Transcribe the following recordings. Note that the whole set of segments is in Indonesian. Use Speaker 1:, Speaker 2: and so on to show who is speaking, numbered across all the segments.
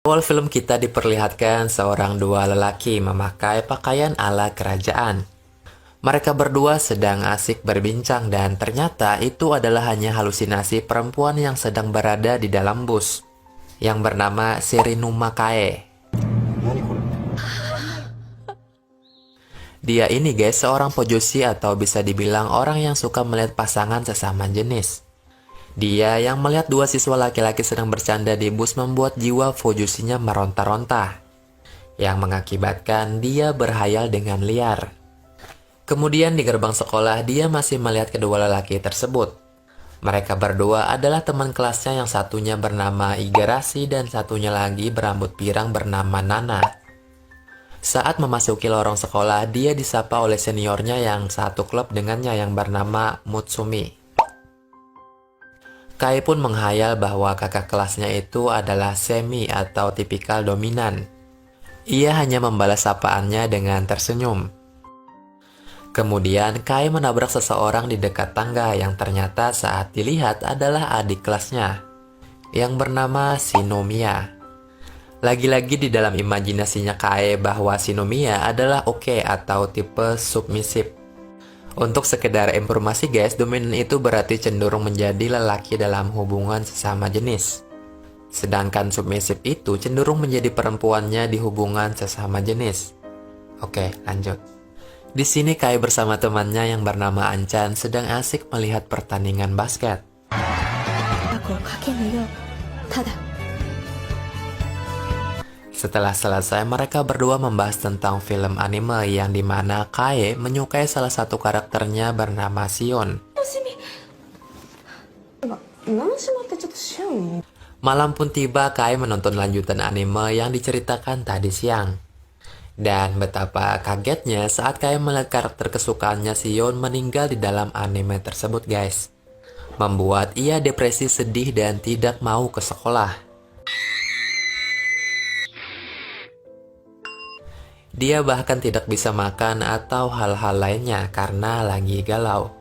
Speaker 1: Awal film kita diperlihatkan seorang dua lelaki memakai pakaian ala kerajaan. Mereka berdua sedang asik berbincang dan ternyata itu adalah hanya halusinasi perempuan yang sedang berada di dalam bus yang bernama Shirinuma Kae. Dia ini guys seorang pojoshi atau bisa dibilang orang yang suka melihat pasangan sesama jenis. Dia yang melihat dua siswa laki-laki sedang bercanda di bus membuat jiwa fujosinya meronta-ronta, yang mengakibatkan dia berhayal dengan liar. Kemudian di gerbang sekolah dia masih melihat kedua lelaki tersebut. Mereka berdua adalah teman kelasnya yang satunya bernama Igarashi dan satunya lagi berambut pirang bernama Nana. Saat memasuki lorong sekolah, dia disapa oleh seniornya yang satu klub dengannya yang bernama Mutsumi. Kai pun menghayal bahwa kakak kelasnya itu adalah semi atau tipikal dominan. Ia hanya membalas sapaannya dengan tersenyum. Kemudian Kai menabrak seseorang di dekat tangga yang ternyata saat dilihat adalah adik kelasnya yang bernama Shinomiya. Lagi-lagi di dalam imajinasinya Kai bahwa Shinomiya adalah oke atau tipe submisif. Untuk sekedar informasi guys, dominan itu berarti cenderung menjadi lelaki dalam hubungan sesama jenis. Sedangkan submisif itu cenderung menjadi perempuannya di hubungan sesama jenis. Oke, lanjut. Di sini Kai bersama temannya yang bernama Anchan sedang asik melihat pertandingan basket. Setelah selesai, mereka berdua membahas tentang film anime yang dimana Kai menyukai salah satu karakternya bernama Sion. Malam pun tiba, Kai menonton lanjutan anime yang diceritakan tadi siang. Dan betapa kagetnya saat Kai melihat karakter kesukaannya Sion meninggal di dalam anime tersebut guys. Membuat ia depresi, sedih, dan tidak mau ke sekolah. Dia bahkan tidak bisa makan atau hal-hal lainnya karena lagi galau.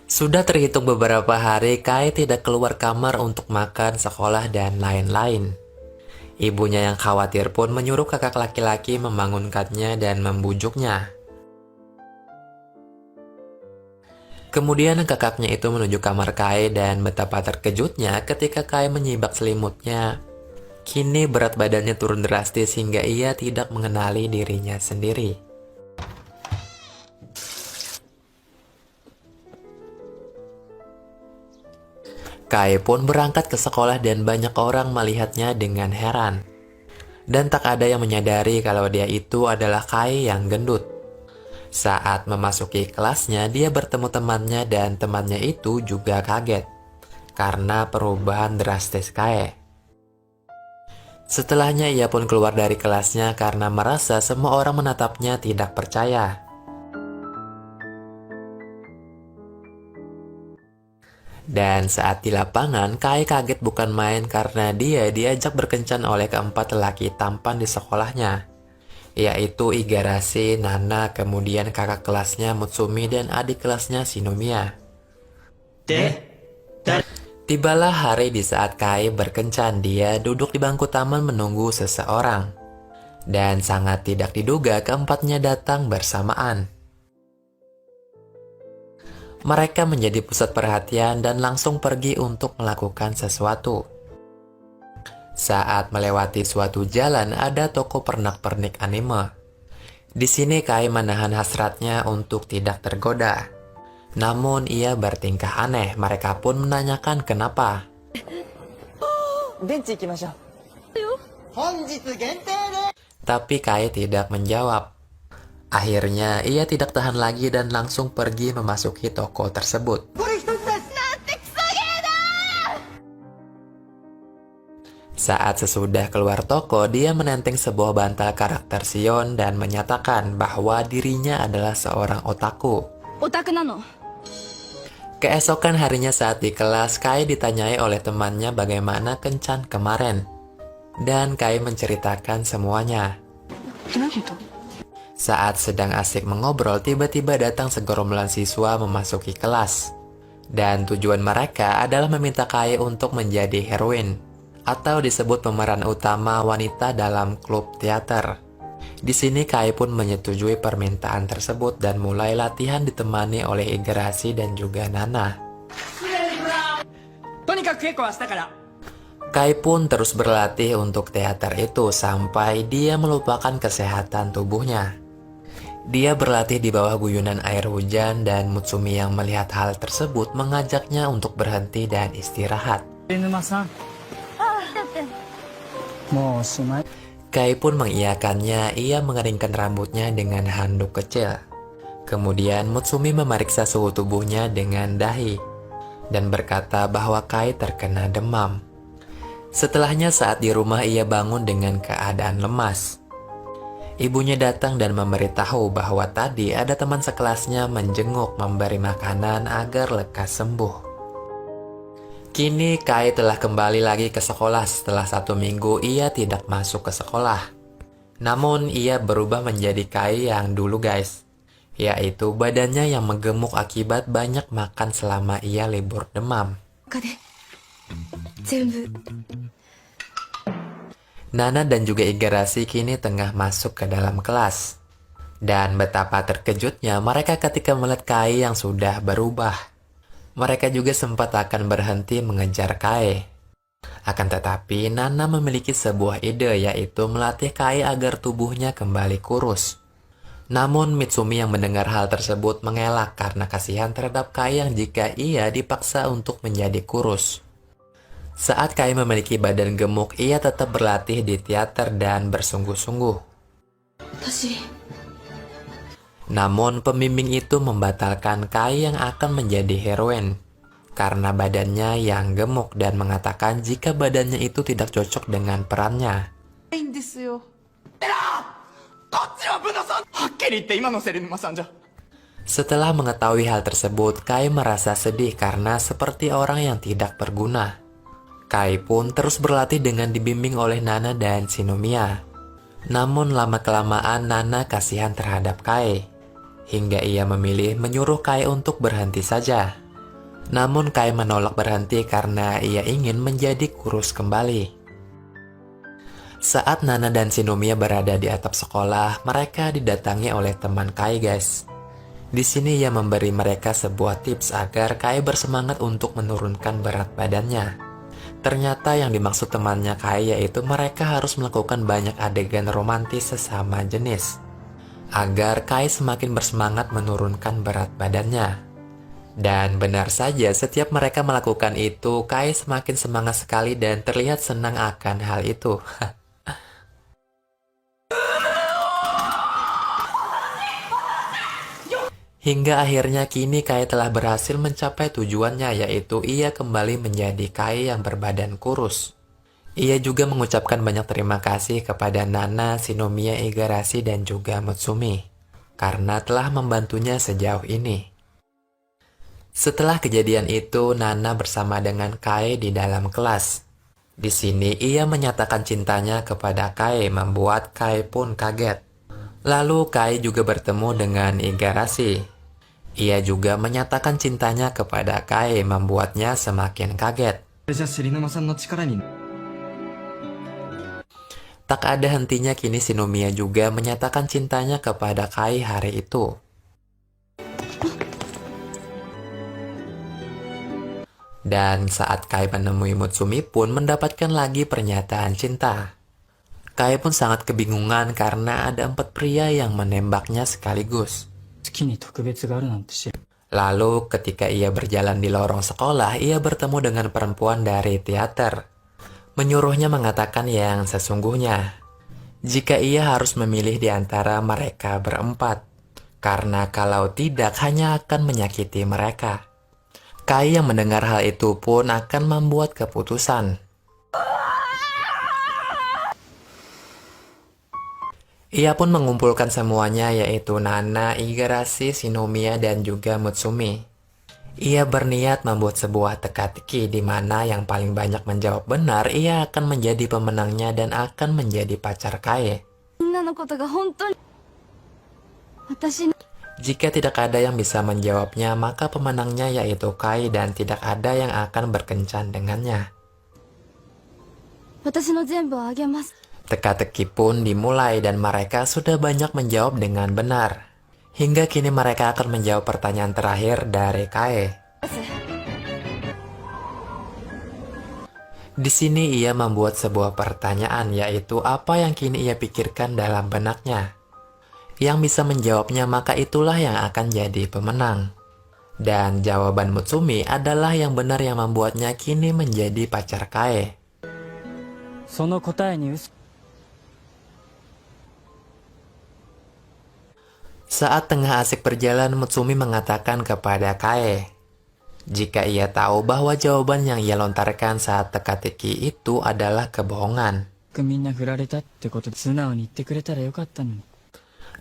Speaker 1: Sudah terhitung beberapa hari Kai tidak keluar kamar untuk makan, sekolah, dan lain-lain. Ibunya yang khawatir pun menyuruh kakak laki-laki membangunkannya dan membujuknya. Kemudian kakaknya itu menuju kamar Kai dan betapa terkejutnya ketika Kai menyibak selimutnya. Kini berat badannya turun drastis hingga ia tidak mengenali dirinya sendiri. Kai pun berangkat ke sekolah dan banyak orang melihatnya dengan heran. Dan tak ada yang menyadari kalau dia itu adalah Kai yang gendut. Saat memasuki kelasnya, dia bertemu temannya dan temannya itu juga kaget karena perubahan drastis Kai. Setelahnya ia pun keluar dari kelasnya karena merasa semua orang menatapnya tidak percaya. Dan saat di lapangan, Kai kaget bukan main karena dia diajak berkencan oleh keempat lelaki tampan di sekolahnya, yaitu Igarashi, Nana, kemudian kakak kelasnya Mutsumi dan adik kelasnya Shinomiya. Tibalah hari di saat Kai berkencan, dia duduk di bangku taman menunggu seseorang. Dan sangat tidak diduga keempatnya datang bersamaan. Mereka menjadi pusat perhatian dan langsung pergi untuk melakukan sesuatu. Saat melewati suatu jalan, ada toko pernak-pernik anime. Di sini Kai menahan hasratnya untuk tidak tergoda. Namun ia bertingkah aneh, mereka pun menanyakan kenapa. Tapi Kai tidak menjawab. Akhirnya ia tidak tahan lagi dan langsung pergi memasuki toko tersebut. Saat sesudah keluar toko, dia menenteng sebuah bantal karakter Sion dan menyatakan bahwa dirinya adalah seorang otaku. Keesokan harinya saat di kelas, Kai ditanyai oleh temannya bagaimana kencan kemarin. Dan Kai menceritakan semuanya. Saat sedang asik mengobrol, tiba-tiba datang segerombolan siswa memasuki kelas. Dan tujuan mereka adalah meminta Kai untuk menjadi heroin atau disebut pemeran utama wanita dalam klub teater. Di sini Kai pun menyetujui permintaan tersebut dan mulai latihan ditemani oleh Igarashi dan juga Nana. Kai pun terus berlatih untuk teater itu sampai dia melupakan kesehatan tubuhnya. Dia berlatih di bawah guyunan air hujan dan Mutsumi yang melihat hal tersebut mengajaknya untuk berhenti dan istirahat. Kai pun mengiyakannya, ia mengeringkan rambutnya dengan handuk kecil. Kemudian Mutsumi memeriksa suhu tubuhnya dengan dahi dan berkata bahwa Kai terkena demam. Setelahnya saat di rumah ia bangun dengan keadaan lemas. Ibunya datang dan memberitahu bahwa tadi ada teman sekelasnya menjenguk memberi makanan agar lekas sembuh. Kini Kai telah kembali lagi ke sekolah setelah 1 minggu ia tidak masuk ke sekolah. Namun ia berubah menjadi Kai yang dulu guys, yaitu badannya yang menggemuk akibat banyak makan selama ia libur demam. Nana dan juga Igarashi kini tengah masuk ke dalam kelas. Dan betapa terkejutnya mereka ketika melihat Kai yang sudah berubah. Mereka juga sempat akan berhenti mengejar Kai. Akan tetapi Nana memiliki sebuah ide, yaitu melatih Kai agar tubuhnya kembali kurus. Namun Mitsumi yang mendengar hal tersebut mengelak karena kasihan terhadap Kai yang jika ia dipaksa untuk menjadi kurus. Saat Kai memiliki badan gemuk, ia tetap berlatih di teater dan bersungguh-sungguh. Namun pembimbing itu membatalkan Kai yang akan menjadi heroin karena badannya yang gemuk dan mengatakan jika badannya itu tidak cocok dengan perannya. Setelah mengetahui hal tersebut, Kai merasa sedih karena seperti orang yang tidak berguna. Kai pun terus berlatih dengan dibimbing oleh Nana dan Shinomiya. Namun lama-kelamaan Nana kasihan terhadap Kai, hingga ia memilih menyuruh Kai untuk berhenti saja. Namun Kai menolak berhenti karena ia ingin menjadi kurus kembali. Saat Nana dan Shinomiya berada di atap sekolah, mereka didatangi oleh teman Kai guys. Di sini ia memberi mereka sebuah tips agar Kai bersemangat untuk menurunkan berat badannya. Ternyata yang dimaksud temannya Kai yaitu mereka harus melakukan banyak adegan romantis sesama jenis agar Kai semakin bersemangat menurunkan berat badannya. Dan benar saja, setiap mereka melakukan itu, Kai semakin semangat sekali dan terlihat senang akan hal itu. Hingga akhirnya kini Kai telah berhasil mencapai tujuannya, yaitu ia kembali menjadi Kai yang berbadan kurus. Ia juga mengucapkan banyak terima kasih kepada Nana, Shinomiya, Igarashi, dan juga Mutsumi karena telah membantunya sejauh ini. Setelah kejadian itu, Nana bersama dengan Kai di dalam kelas. Di sini ia menyatakan cintanya kepada Kai, membuat Kai pun kaget. Lalu Kai juga bertemu dengan Igarashi. Ia juga menyatakan cintanya kepada Kai, membuatnya semakin kaget. Tak ada hentinya kini Shinomiya juga menyatakan cintanya kepada Kai hari itu. Dan saat Kai menemui Mutsumi pun mendapatkan lagi pernyataan cinta. Kai pun sangat kebingungan karena ada 4 pria yang menembaknya sekaligus. Lalu ketika ia berjalan di lorong sekolah, ia bertemu dengan perempuan dari teater. Menyuruhnya mengatakan yang sesungguhnya, jika ia harus memilih di antara mereka berempat, karena kalau tidak hanya akan menyakiti mereka. Kai yang mendengar hal itu pun akan membuat keputusan. Ia pun mengumpulkan semuanya, yaitu Nana, Igarashi, Shinomiya, dan juga Mutsumi. Ia berniat membuat sebuah teka-teki di mana yang paling banyak menjawab benar, ia akan menjadi pemenangnya dan akan menjadi pacar Kai. Jika tidak ada yang bisa menjawabnya, maka pemenangnya yaitu Kai dan tidak ada yang akan berkencan dengannya.
Speaker 2: 私の全部をあげます。
Speaker 1: Teka-teki pun dimulai dan mereka sudah banyak menjawab dengan benar. Hingga kini mereka akan menjawab pertanyaan terakhir dari Kae. Di sini ia membuat sebuah pertanyaan, yaitu apa yang kini ia pikirkan dalam benaknya. Yang bisa menjawabnya maka itulah yang akan jadi pemenang. Dan jawaban Mutsumi adalah yang benar yang membuatnya kini menjadi pacar Kae.
Speaker 3: その答えに嘘
Speaker 1: Saat tengah asik berjalan, Mutsumi mengatakan kepada Kae, jika ia tahu bahwa jawaban yang ia lontarkan saat teka-teki itu adalah kebohongan.
Speaker 3: みんな振られたってことで素直に言ってくれたらよかったのに。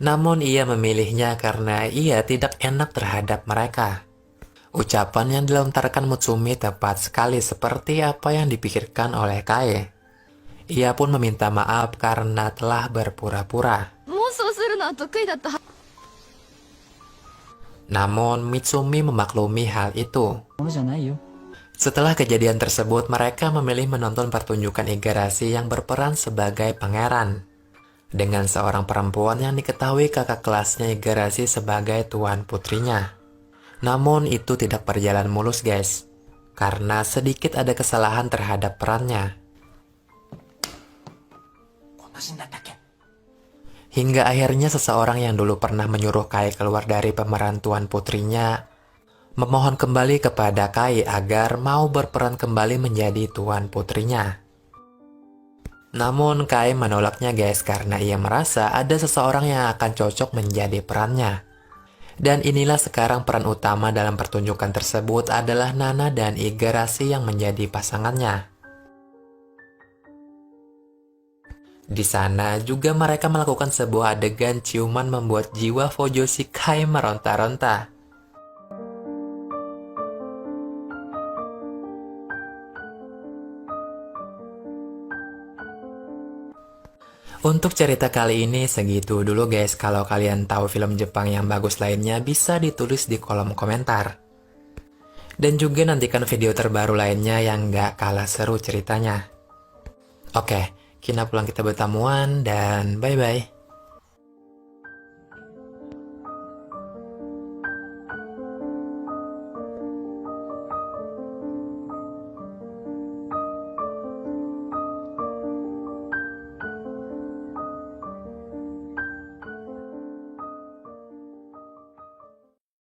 Speaker 1: Namun ia memilihnya karena ia tidak enak terhadap mereka. Ucapan yang dilontarkan Mutsumi tepat sekali seperti apa yang dipikirkan oleh Kae. Ia pun meminta maaf karena telah berpura-pura.
Speaker 2: 妄想するのは得意だったは。
Speaker 1: Namun Mitsumi memaklumi hal itu.
Speaker 3: ものじゃないよ。
Speaker 1: Setelah kejadian tersebut, mereka memilih menonton pertunjukan Igarashi yang berperan sebagai pangeran. Dengan seorang perempuan yang diketahui kakak kelasnya Igarashi sebagai tuan putrinya. Namun itu tidak berjalan mulus guys. Karena sedikit ada kesalahan terhadap perannya. Hingga akhirnya seseorang yang dulu pernah menyuruh Kai keluar dari pemeran tuan putrinya memohon kembali kepada Kai agar mau berperan kembali menjadi tuan putrinya. Namun Kai menolaknya guys karena ia merasa ada seseorang yang akan cocok menjadi perannya. Dan inilah sekarang peran utama dalam pertunjukan tersebut adalah Nana dan Igarashi yang menjadi pasangannya. Di sana juga mereka melakukan sebuah adegan ciuman membuat jiwa Fujoshi Kai meronta-ronta. Untuk cerita kali ini segitu dulu guys. Kalau kalian tahu film Jepang yang bagus lainnya bisa ditulis di kolom komentar. Dan juga nantikan video terbaru lainnya yang gak kalah seru ceritanya. Oke. Kina pulang kita bertamuan dan bye-bye.